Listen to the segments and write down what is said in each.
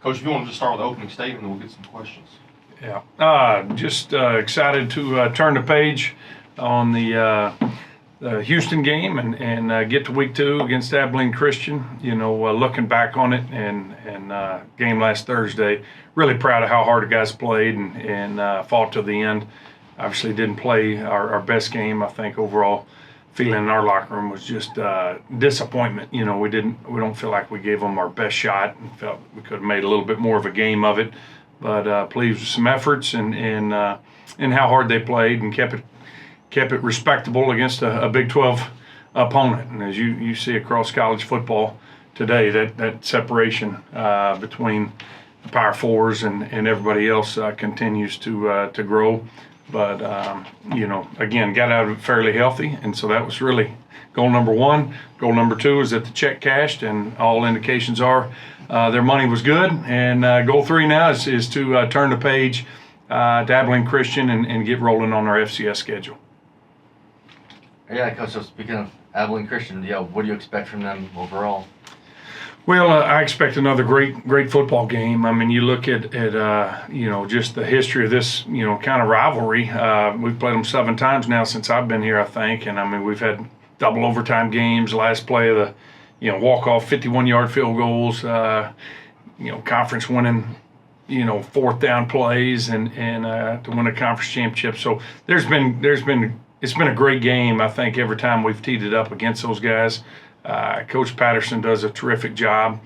Coach, if you want to just start with the opening statement, and we'll get some questions. Yeah, just excited to turn the page on the Houston game and get to week 2 against Abilene Christian. You know, looking back on it and game last Thursday, really proud of how hard the guys played and fought to the end. Obviously didn't play our best game. I think overall feeling in our locker room was just disappointment. You know, we don't feel like we gave them our best shot and felt we could have made a little bit more of a game of it. But pleased with some efforts and how hard they played and kept it respectable against a Big 12 opponent. And as you see across college football today, that separation between the Power Fours and everybody else continues to grow. But you know, again, got out of it fairly healthy, and so that was really goal number 1. Goal number 2 is that the check cashed, and all indications are their money was good. And goal 3 now is to turn the page to Abilene Christian and get rolling on our FCS schedule. Yeah, Coach, so speaking of Abilene Christian, what do you expect from them overall? Well, I expect another great football game. I mean, you look at you know, just the history of this, you know, kind of rivalry. We've played them 7 times now since I've been here, I think. And I mean, we've had double overtime games, last play of the, you know, walk-off 51-yard field goals, you know, conference winning, you know, 4th down plays and to win a conference championship. So it's been a great game, I think, every time we've teed it up against those guys. Coach Patterson does a terrific job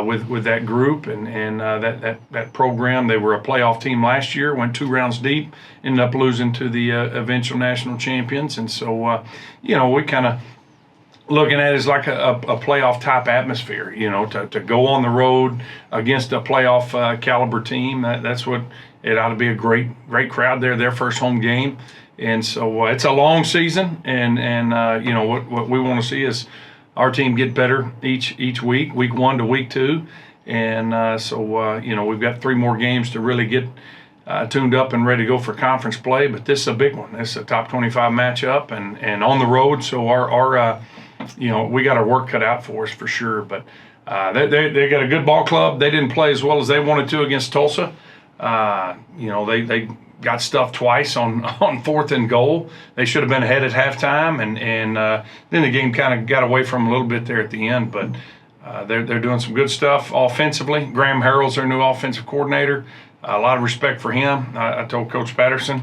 with that group and that program. They were a playoff team last year, went 2 rounds deep, ended up losing to the eventual national champions. And so, you know, we kind of looking at it as like a playoff type atmosphere, you know, to go on the road against a playoff caliber team. That's what it ought to be, a great crowd there, their first home game. And so it's a long season, and you know, what we want to see is our team get better each week 1 to week 2. And so you know, we've got 3 more games to really get tuned up and ready to go for conference play. But this is a big one. This is a top 25 matchup and on the road. So our you know, we got our work cut out for us for sure. But they got a good ball club. They didn't play as well as they wanted to against Tulsa. You know, they got stuffed twice on 4th and goal. They should have been ahead at halftime, and then the game kind of got away from them a little bit there at the end. But they're doing some good stuff offensively. Graham Harrell's their new offensive coordinator. A lot of respect for him. I told Coach Patterson,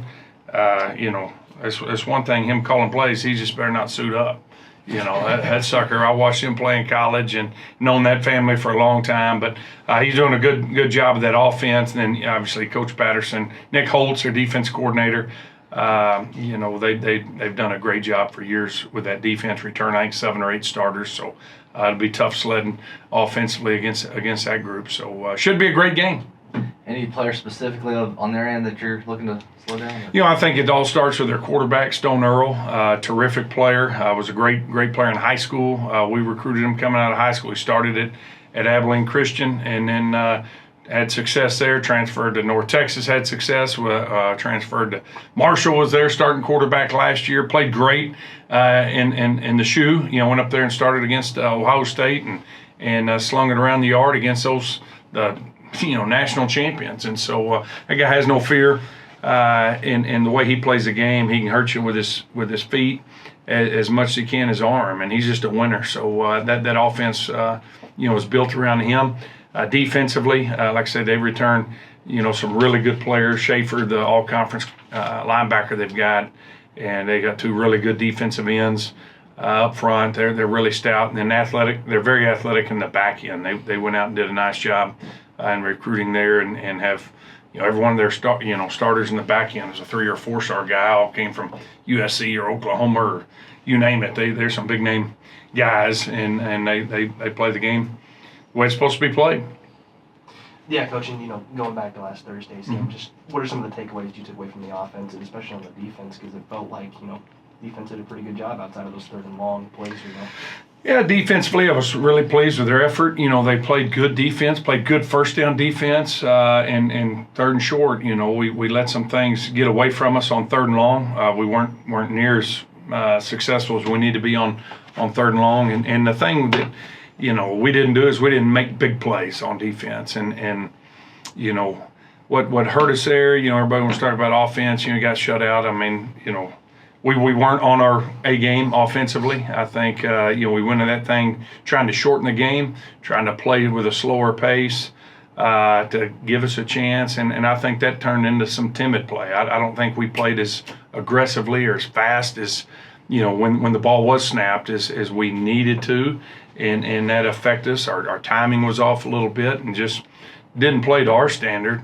you know, it's one thing him calling plays. He just better not suit up. You know, that sucker, I watched him play in college and known that family for a long time. But he's doing a good job of that offense. And then, obviously, Coach Patterson, Nick Holtz, their defense coordinator, you know, they've done a great job for years with that defense, return, I think, 7 or 8 starters. So it'll be tough sledding offensively against that group. So should be a great game. Any players specifically on their end that you're looking to slow down? You know, I think it all starts with their quarterback, Stone Earl, terrific player. Was a great player in high school. We recruited him coming out of high school. He started at Abilene Christian and then had success there, transferred to North Texas, had success, transferred to Marshall, was their starting quarterback last year, played great in the shoe. You know, went up there and started against Ohio State and slung it around the yard against those you know, national champions. And so that guy has no fear in the way he plays the game. He can hurt you with his feet as much as he can his arm, and he's just a winner. So that offense you know, is built around him. Defensively, like I said, they've returned, you know, some really good players. Schaefer, the all-conference linebacker they've got, and they got 2 really good defensive ends up front. They're really stout and then athletic. They're very athletic in the back end. They went out and did a nice job in recruiting there and have, you know, every one of their starters in the back end is a 3 or 4-star guy. All came from USC or Oklahoma or you name it. They're some big name guys, and they play the game the way it's supposed to be played. Yeah, Coach, and, you know, going back to last Thursday's game, just what are some of the takeaways you took away from the offense, and especially on the defense, because it felt like, you know, defense did a pretty good job outside of those 3rd and long plays, you know? Yeah, defensively, I was really pleased with their effort. You know, they played good defense, played good first down defense, and 3rd and short. You know, we let some things get away from us on 3rd and long. We weren't near as successful as we need to be on 3rd and long. And the thing that, you know, we didn't do is we didn't make big plays on defense. And you know, what hurt us there, you know, everybody wants to talk about offense, you know, got shut out. I mean, you know, we weren't on our A game offensively. I think, you know, we went into that thing trying to shorten the game, trying to play with a slower pace to give us a chance. And I think that turned into some timid play. I don't think we played as aggressively or as fast as, you know, when the ball was snapped as we needed to. And that affected us. Our timing was off a little bit and just didn't play to our standard.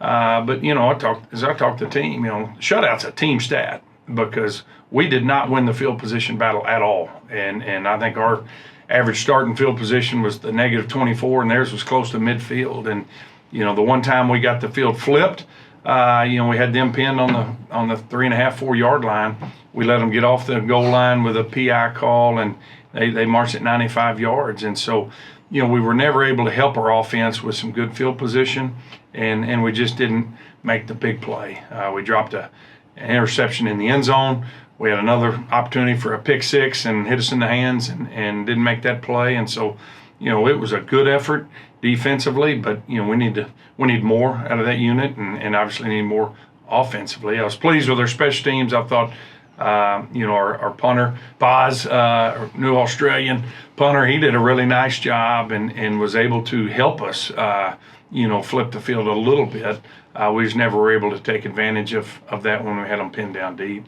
But, you know, as I talked to the team, you know, shutout's a team stat because we did not win the field position battle at all. And I think our average starting field position was the -24, and theirs was close to midfield. And, you know, the one time we got the field flipped, you know, we had them pinned on the 3.5, 4 yard line. We let them get off the goal line with a PI call, and they marched at 95 yards. And so, you know, we were never able to help our offense with some good field position, and we just didn't make the big play. We dropped an interception in the end zone. We had another opportunity for a pick six and hit us in the hands and didn't make that play. And so, you know, it was a good effort defensively, but, you know, we need more out of that unit and obviously need more offensively. I was pleased with our special teams. I thought, you know, our punter, Paz, New Australian punter, he did a really nice job and was able to help us, you know, flip the field a little bit. We just never were able to take advantage of that when we had them pinned down deep.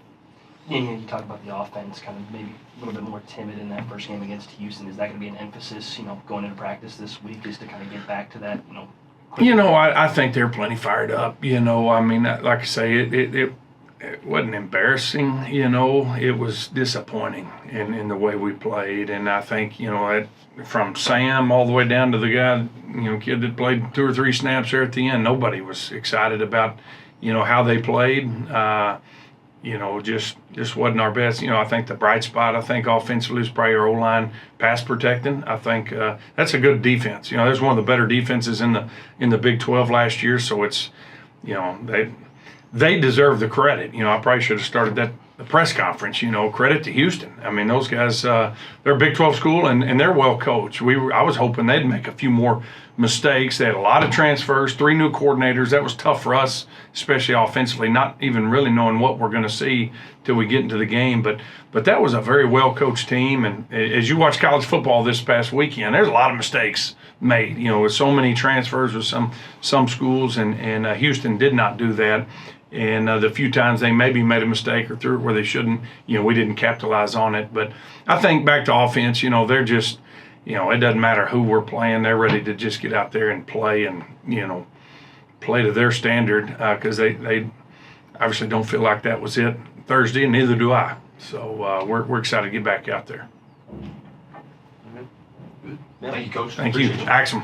Yeah, you talked about the offense kind of maybe a little bit more timid in that first game against Houston. Is that going to be an emphasis, you know, going into practice this week, just to kind of get back to that, you know? You know, I think they're plenty fired up. You know, I mean, like I say, it wasn't embarrassing, you know, it was disappointing in the way we played. And I think, you know, from Sam all the way down to the guy, you know, kid that played 2 or 3 snaps there at the end, nobody was excited about, you know, how they played. You know, just wasn't our best. You know, I think the bright spot, I think offensively is probably our O-line pass protecting. I think that's a good defense. You know, there's one of the better defenses in the Big 12 last year. So it's, you know, they deserve the credit. You know, I probably should have started the press conference. You know, credit to Houston. I mean, those guys, they're a Big 12 school and they're well coached. I was hoping they'd make a few more mistakes. They had a lot of transfers, 3 new coordinators. That was tough for us, especially offensively, not even really knowing what we're going to see till we get into the game. But that was a very well coached team. And as you watch college football this past weekend, there's a lot of mistakes made. You know, with so many transfers with some schools, and Houston did not do that. And the few times they maybe made a mistake or threw it where they shouldn't, you know, we didn't capitalize on it. But I think back to offense, you know, they're just, you know, it doesn't matter who we're playing. They're ready to just get out there and play and, you know, play to their standard because they obviously don't feel like that was it Thursday, and neither do I. So we're excited to get back out there. Thank you, Coach. Thank you. Appreciate Axum.